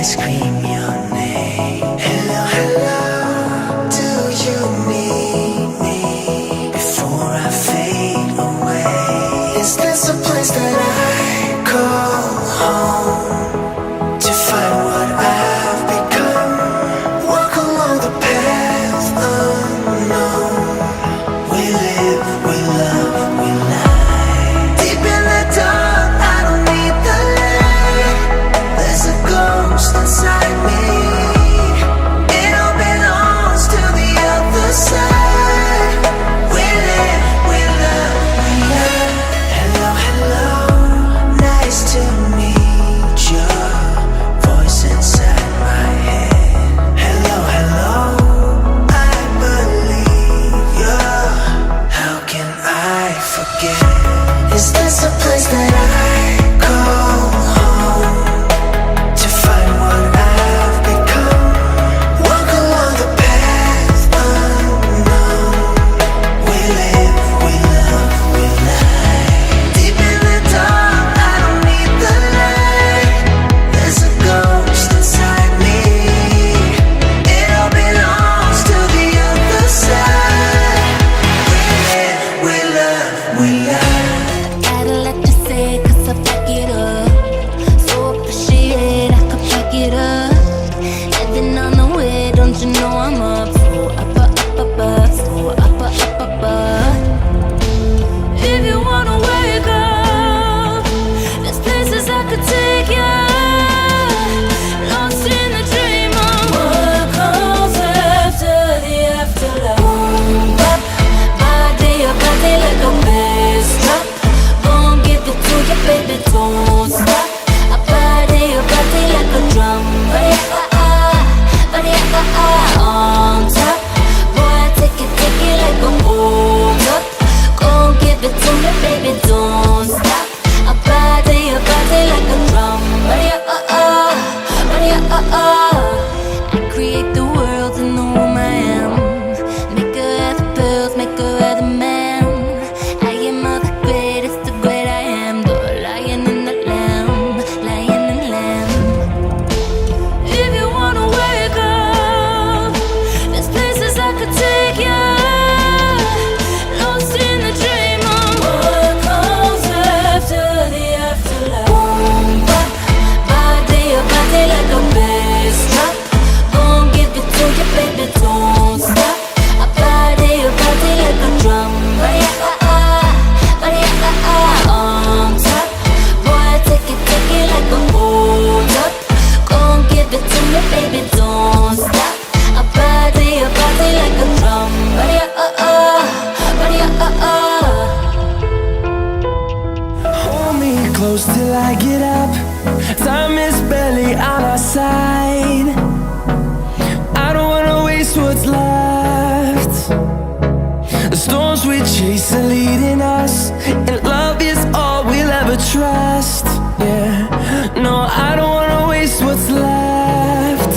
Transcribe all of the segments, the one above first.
scream your name. Hello, hello, do you need me before I fade away? Is this a place that I call home to find what I've become? Walk along the path unknown. We live, we love, we lie. Deep in the dark, I don't need the light. There's a ghost inside me. It all belongs to the other side. We live, we love, we lie. Hello, hello, nice to meet your voice inside my head. Hello, hello, I believe you. How can I forget? Is this a place that I call home to find what I've become? Walk along the path unknown. We live, we love, we lie. Deep in the dark, I don't need the light. There's a ghost inside me. It all belongs to the other side. We live, we love, we lie. Gotta let you say, 'cause I back it up. So appreciate I could pick it up. Heading on the way, don't you know I'm up? So up, up, up, up, so up, up, up, up. If you wanna wake up, there's places I could take you. Lost in the dream of what comes after the afterlife. Boom, bop, body like a bass drop. Gon' give it to you, baby, don't stop. I body like a drum. Body on top. Boy, take it like a hold up. Gon' give it to me, baby, don't stop. I body like a drum. Body I create the world in the womb I am. Make her have the pills, make her have the man. I am all the greatest, the great I am. The lion and the lamb, lion and lamb. If you wanna wake up, there's places I could take you. Lost in the dream of what comes after the afterlife. Boom, bop, body like a bass drop. Gon' give it to you, baby, don't stop. I body like a drum. Body on top. Boy, take it like a hold up. Gon' give it to me, baby, don't stop. I body like a drum. Body Hold me close till I get up. Time is barely on our side. I don't wanna waste what's left. The storms we chase are leading us, and love is all we'll ever trust. Yeah, no, I don't wanna waste what's left.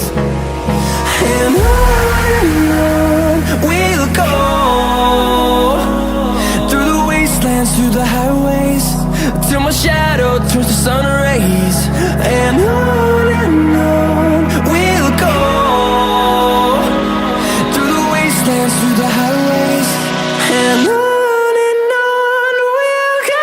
And on we'll go, through the wastelands, through the highways, till my shadow turns to sun rays. And on we'll go, through the wastelands, through the highways. And on we'll go.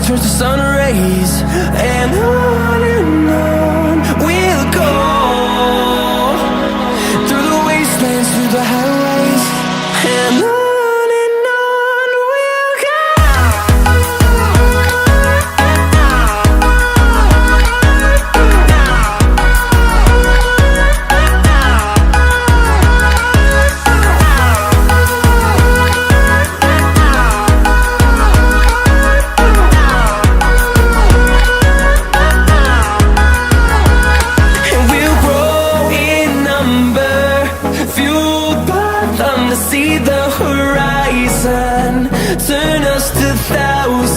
Turns to sun rays, and on we'll go,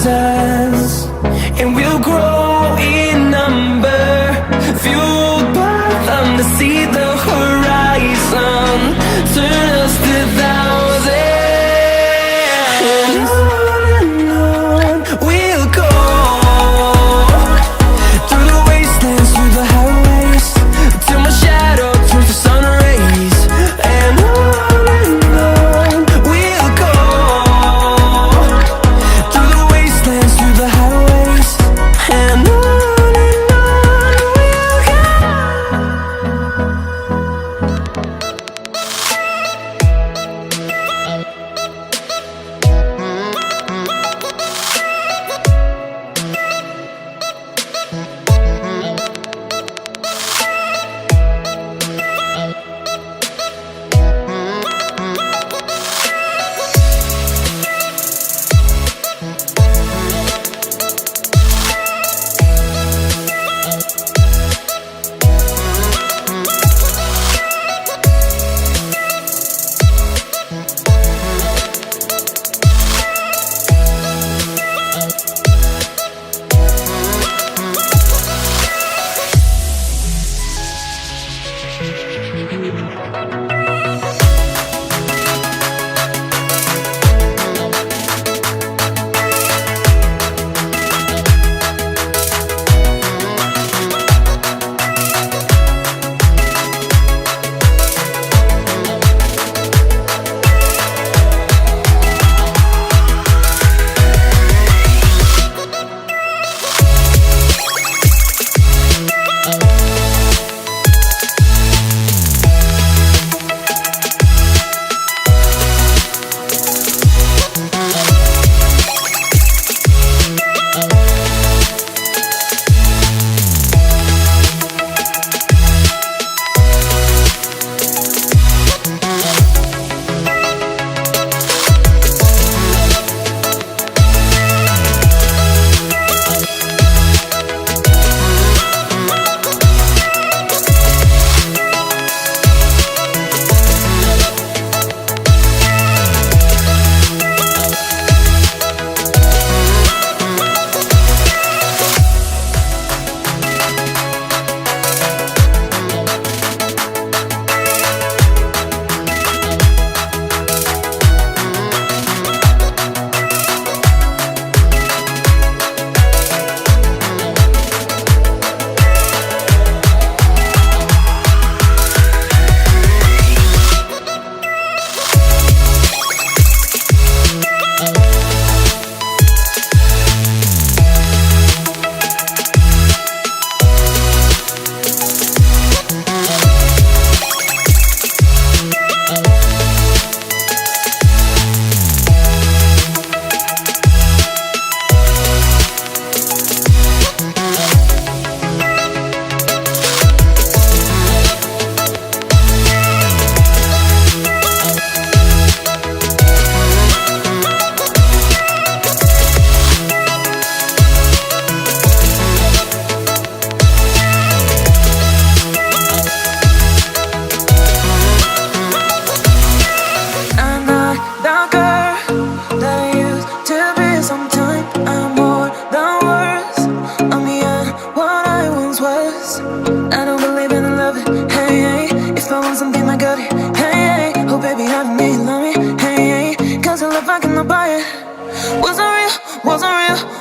thousands, and we'll grow in number, fueled by them to see the horizon, turn us to thousands. And on we'll go, through the wastelands, through the highways, till my shadow turns to sun rays. And on we'll go, through the wastelands, through the highways. And on we'll go.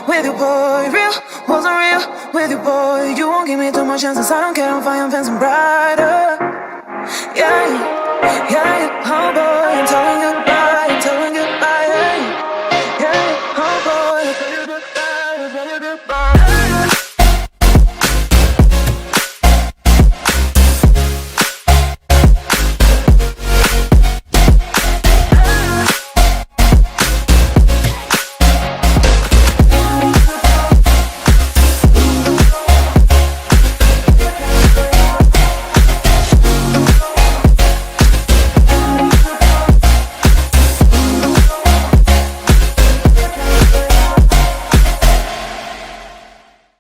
with you, boy. Real, wasn't real with you, boy. You won't give me too much chances. I don't care, I'm fine, I'm fencing brighter. Yeah, yeah, oh boy, I'm telling you.